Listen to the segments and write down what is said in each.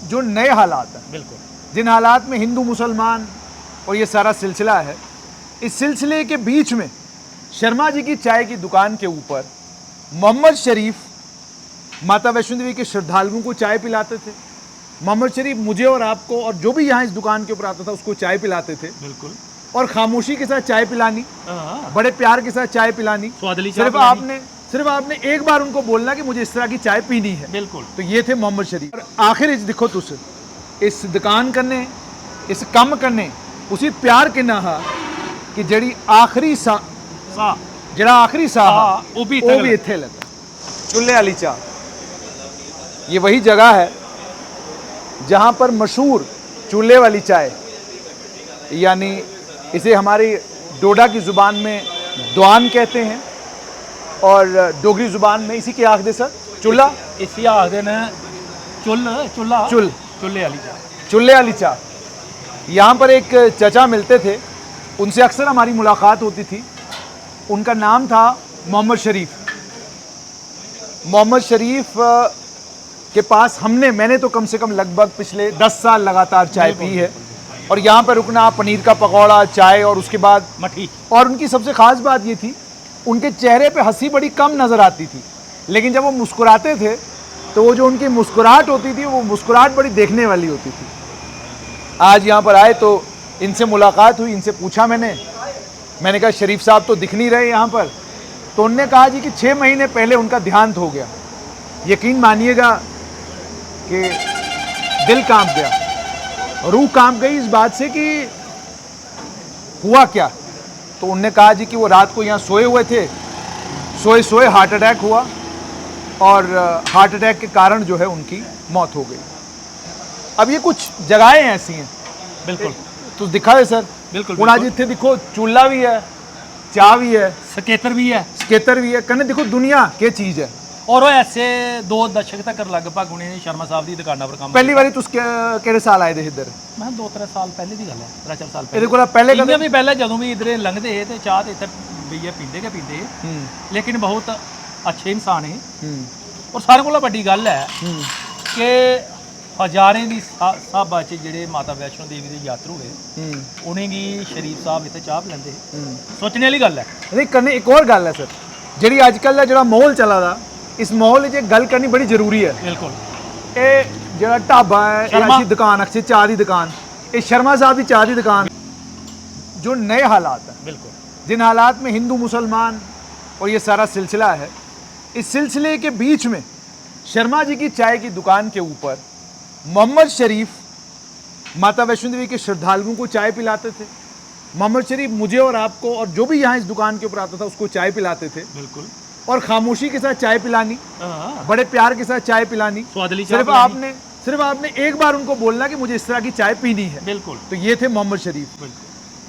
जो नए हालात हैं, बिल्कुल, जिन हालात में हिंदू मुसलमान और ये सारा सिलसिला है, इस सिलसिले के बीच में शर्मा जी की चाय की दुकान के ऊपर मोहम्मद शरीफ माता वैष्णो देवी के श्रद्धालुओं को चाय पिलाते थे। मोहम्मद शरीफ मुझे और आपको और जो भी यहाँ इस दुकान के ऊपर आता था उसको चाय पिलाते थे, बिल्कुल। और खामोशी के साथ चाय पिलानी, हाँ, बड़े प्यार के साथ चाय पिलानी। स्वादली चाय सिर्फ आपने एक बार उनको बोलना कि मुझे इस तरह की चाय पीनी है। बिल्कुल। तो ये थे मोहम्मद शरीफ। और आखिर देखो तुस इस दुकान कन्ने, इस कम कन्ने उसी प्यार के ना कि जड़ी आखिरी जड़ा आखिरी साह वो भी इत्थे लगा। चुल्हे वाली चाय, ये वही जगह है जहाँ पर मशहूर चूल्हे वाली चाय, यानी इसे हमारी डोडा की ज़ुबान में द्वान कहते हैं और डोगरी ज़ुबान में इसी के आखदे सर चूल्हा, इसी आखदे ने चूल्हे वाली चाय। यहाँ पर एक चचा मिलते थे, उनसे अक्सर हमारी मुलाकात होती थी। उनका नाम था मोहम्मद शरीफ। मोहम्मद शरीफ के पास मैंने तो कम से कम लगभग पिछले 10 साल लगातार चाय पी है। और यहाँ पर रुकना, पनीर का पकौड़ा, चाय और उसके बाद मठी। और उनकी सबसे ख़ास बात ये थी, उनके चेहरे पे हंसी बड़ी कम नज़र आती थी, लेकिन जब वो मुस्कुराते थे तो वो जो उनकी मुस्कुराहट होती थी वो मुस्कुराहट बड़ी देखने वाली होती थी। आज यहाँ पर आए तो इनसे मुलाकात हुई, इनसे पूछा मैंने कहा शरीफ साहब तो दिख नहीं रहे यहाँ पर। तो उनने कहा जी कि 6 महीने पहले उनका देहांत हो गया। यकीन मानिएगा कि दिल कांप गया, रूह कांप गई इस बात से कि हुआ क्या। तो उनने कहा जी कि वो रात को यहाँ सोए हुए थे, सोए हार्ट अटैक हुआ और हार्ट अटैक के कारण जो है उनकी मौत हो गई। अब ये कुछ जगहें ऐसी हैं, बिल्कुल तो दिखा है सर, बिल्कुल आज इतने देखो चूल्हा भी है, चाह भी है, सकेतर भी है, कन्ने देखो दुनिया के चीज़ है। और वो ऐसे 2 दशक तक लगभग उन्हें शर्मा साहब की दुकान पर काम पहली बारी तुस केड़े साल आए थे इधर? मैं 2-3 साल पहले की गल है, 3-4 साल पहले कोला पहले कदे भी पहले जदों भी इधर लंघदे ते चाह ते इधर भैया पींदे लेकिन बहुत अच्छे इंसान है। और सारे कोला बड़ी गल है कि हजारें की साहबा च जेडे माता वैष्णो देवी के यात्रु है उनेंगी शरीफ साहब इतने चाह पिलांदे, सोचने वाली गल है। नहीं कन्ने एक और गल है सर, जी अजकल का जो माहौल चला दा, इस माहौल में गल करनी बड़ी जरूरी है। बिल्कुल, ये जो ढाबा है, ऐसी दुकान अच्छी चाह की दुकान, ये शर्मा साहब की चाह की दुकान, जो नए हालात हैं, बिल्कुल जिन हालात में हिंदू मुसलमान और ये सारा सिलसिला है, इस सिलसिले के बीच में शर्मा जी की चाय की दुकान के ऊपर मोहम्मद शरीफ माता वैष्णो देवी के श्रद्धालुओं को चाय पिलाते थे। मोहम्मद शरीफ मुझे और आपको और जो भी यहाँ इस दुकान के ऊपर आता था उसको चाय पिलाते थे। बिल्कुल, और खामोशी के साथ चाय पिलानी, बड़े प्यार के साथ चाय पिलानी। स्वादली सिर्फ आपने एक बार उनको बोलना कि मुझे इस तरह की चाय पीनी है। बिल्कुल, तो ये थे मोहम्मद शरीफ।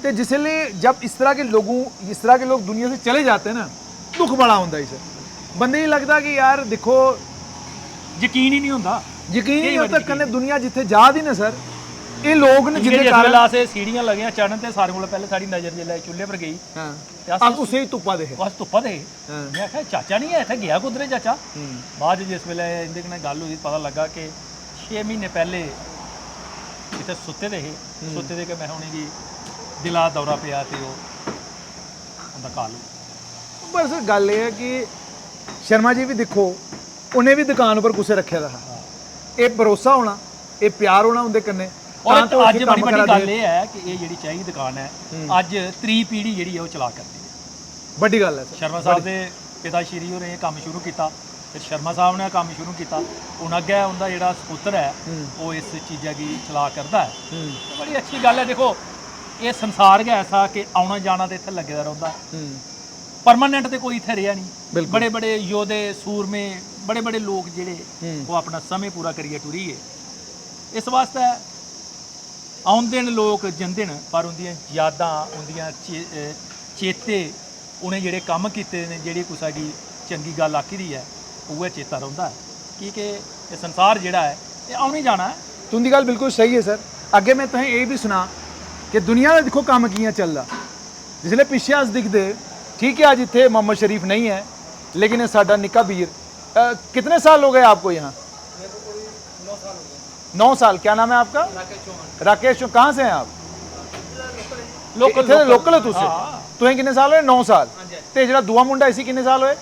तो जिसलिए जब इस तरह के लोग दुनिया से चले जाते हैं ना, दुख बड़ा होता है। इसे बंदे ही लगता कि यार देखो यकीन ही नहीं होता, यकीन नहीं होता कन्ने दुनिया जिथे जा दी ना सर, ये लोग ने जिथे कारण से सीढ़ियां लगियां चढ़न ते सारे कोल पहले साडी नजर जिले चूल्हे पर गई। हां, अब उसे ही तुप्पा दे, बस तुप्पा दे। मैं कहा चाचा नहीं है, इत्थे गया कुदरे चाचा। बाद जिस वेले इंदे कन्नै गल हुई पता लगा कि 6 महीने पहले इत्थे सुत्ते दे के मैं उनेंगी दिला दौरा पिया ते उनका काल हो। बस गल ये है कि शर्मा जी भी देखो उन्हें भी दुकान पर कुछ रखे था, ये भरोसा होना, ये प्यार होना उनके कन्ने। और अज बड़ी बड़ी गल ये है कि ये जी चाय की दुकान है अज 3 पीढ़ी जी चला करती है। बड़ी गल है। शर्मा साहब के पिता श्री होरें काम शुरू किया, फिर शर्मा साहब ने काम शुरू किया, हूँ अगे उनका जो सपुत्र है वो इस चीज़ा की चला करता है। बड़ी अच्छी गल है। देखो ये संसार गै ऐसा कि आना जाना तो इत्थे लगे रहा है, परमानेंट तो कोई इत्थे रहा नहीं। बड़े बड़े योधे सूरमे बड़े बड़े लोग जिहड़े वो अपना समय पूरा करिए टुरी है। इस वास्ते आउंदे न लोग जंदे न, पर उनदियां यादां उनदियां चेते उन्हें जिहड़े कम कीते ने, जिहड़ी कुसै दी चंगी गल आखी दी है उह चेता रहिंदा है। क्योंकि ये संसार जिहड़ा है ये आउणी जाना है। तुंदी गल बिल्कुल सही है सर। अगे मैं तुसें ये भी सुना कि दुनिया का देखो कम कियां चलदा, जिसले पिछे अस दिखदे ठीक है, अज इत्थे मोहम्मद शरीफ नहीं है, लेकिन साडा निक्का वीर कितने साल हो गए आपको यहाँ? 9 साल। क्या नाम है आपका? राकेश चौहान। कहाँ से हैं आप? लोकल इत्थे लोकल हो तुसी? हाँ। तुसें किन्ने साल होए? 9 साल। ते जेड़ा दूआ मुंडा इसी किन्ने साल होए?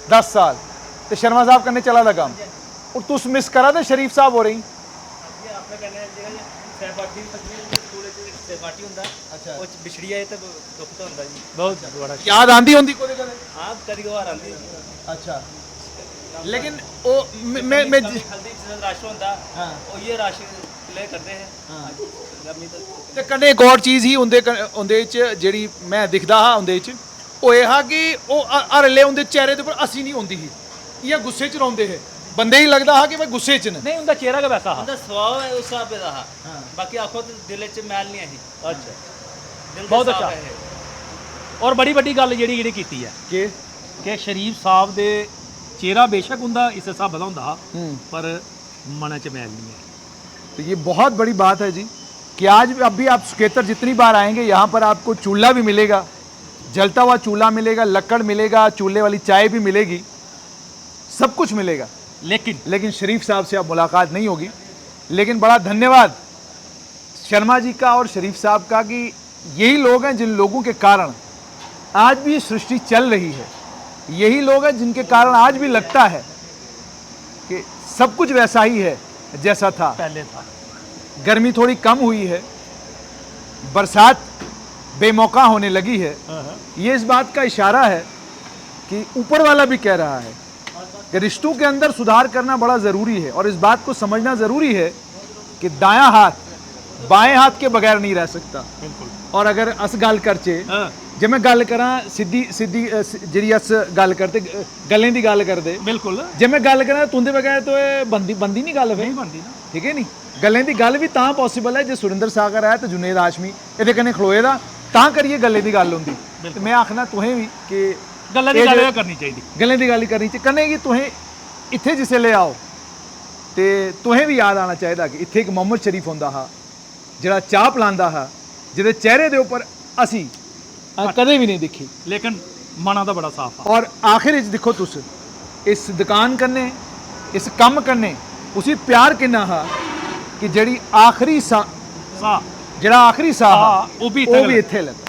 10 साल। ते शर्मा साहब कन्नै चला दा कम्म, और तुस मिस करा दे शरीफ साहब हो रही? बहुत बड़ा याद आंदी होंदी कोई कदे? अच्छा, लेकिन ओ मैं हाँ। ते कन्नै एक और चीज़ ही उंदे च जेह्ड़ी मैं दिखदा हा उंदे च, ओह् एह् हा कि ओह् हर ले उंदे चेहरे दे उप्पर हसी नहीं होंदी ही, इ'यां गुस्से च रौंदे हे, बंदे ही लगदा हा कि भाई गुस्से च न। नहीं उनका चेहरा का वैसा हा। सुभाव है उस हिसाब दा हा, बाकी आखो तो दिल च मैल नहीं आई। अच्छा, दिल बहुत साफ अच्छा। है। और बड़ी बड़ी गल जेह्ड़ी कीती है कि शरीफ साहब दे चेहरा बेशक उनका इस हिसाब दा हुंदा हा, पर मन च मैल नहीं है। तो ये बहुत बड़ी बात है जी कि आज भी अभी आप सुकेतर जितनी बार आएंगे यहाँ पर आपको चूल्हा भी मिलेगा, जलता हुआ चूल्हा मिलेगा, लकड़ मिलेगा, चूल्हे वाली चाय भी मिलेगी, सब कुछ मिलेगा, लेकिन शरीफ साहब से अब मुलाकात नहीं होगी। लेकिन बड़ा धन्यवाद शर्मा जी का और शरीफ साहब का कि यही लोग हैं जिन लोगों के कारण आज भी सृष्टि चल रही है, यही लोग हैं जिनके कारण आज भी लगता है कि सब कुछ वैसा ही है जैसा था पहले था। गर्मी थोड़ी कम हुई है, बरसात बेमौका होने लगी है, ये इस बात का इशारा है कि ऊपर वाला भी कह रहा है कि रिश्तों के अंदर सुधार करना बड़ा ज़रूरी है, और इस बात को समझना ज़रूरी है कि दायां हाथ बाएं हाथ के बगैर नहीं रह सकता। बिल्कुल। और अगर अस गल करचे, जे मैं गल करा सीधी जी अस गल करते गलें की गल करते, बिल्कुल, जे मैं गल करा तुंदे बगैर तो बनदी नहीं गल, नहीं बनती ना, ठीक है नहीं। गलें की गल भी तां पॉसीबल है जे सुरिंदर सागर है तो जुनेद हाशमी एह्दे कन्नै खलोए दा, तां करियै गल्लें की गल होंदी। ते मैं आखना तुसें भी कि गल्लां दी गल्ल करनी चाहिए, गल्लें की गल ही करनी चाहिए। कन्नै कि तुसें इत्थे जिसलै आओ ते तुसें भी याद आना चाहिए कि इत्थे एक मोहम्मद शरीफ होंदा हा जेह्ड़ा चाह् पलांदा हा, जेह्दे चेहरे दे उप्पर हसी कदें भी नहीं दिखी, लेकिन मना दा बड़ा साफ हा। और आखिर च दिक्खो तुस इस दुकान कन्नै इस कम कन्नै उसी प्यार किन्ना हा कि जेह्ड़ी आखिरी सा जेह्ड़ा आखिरी साह हा ओह् भी इत्थे लग्गा।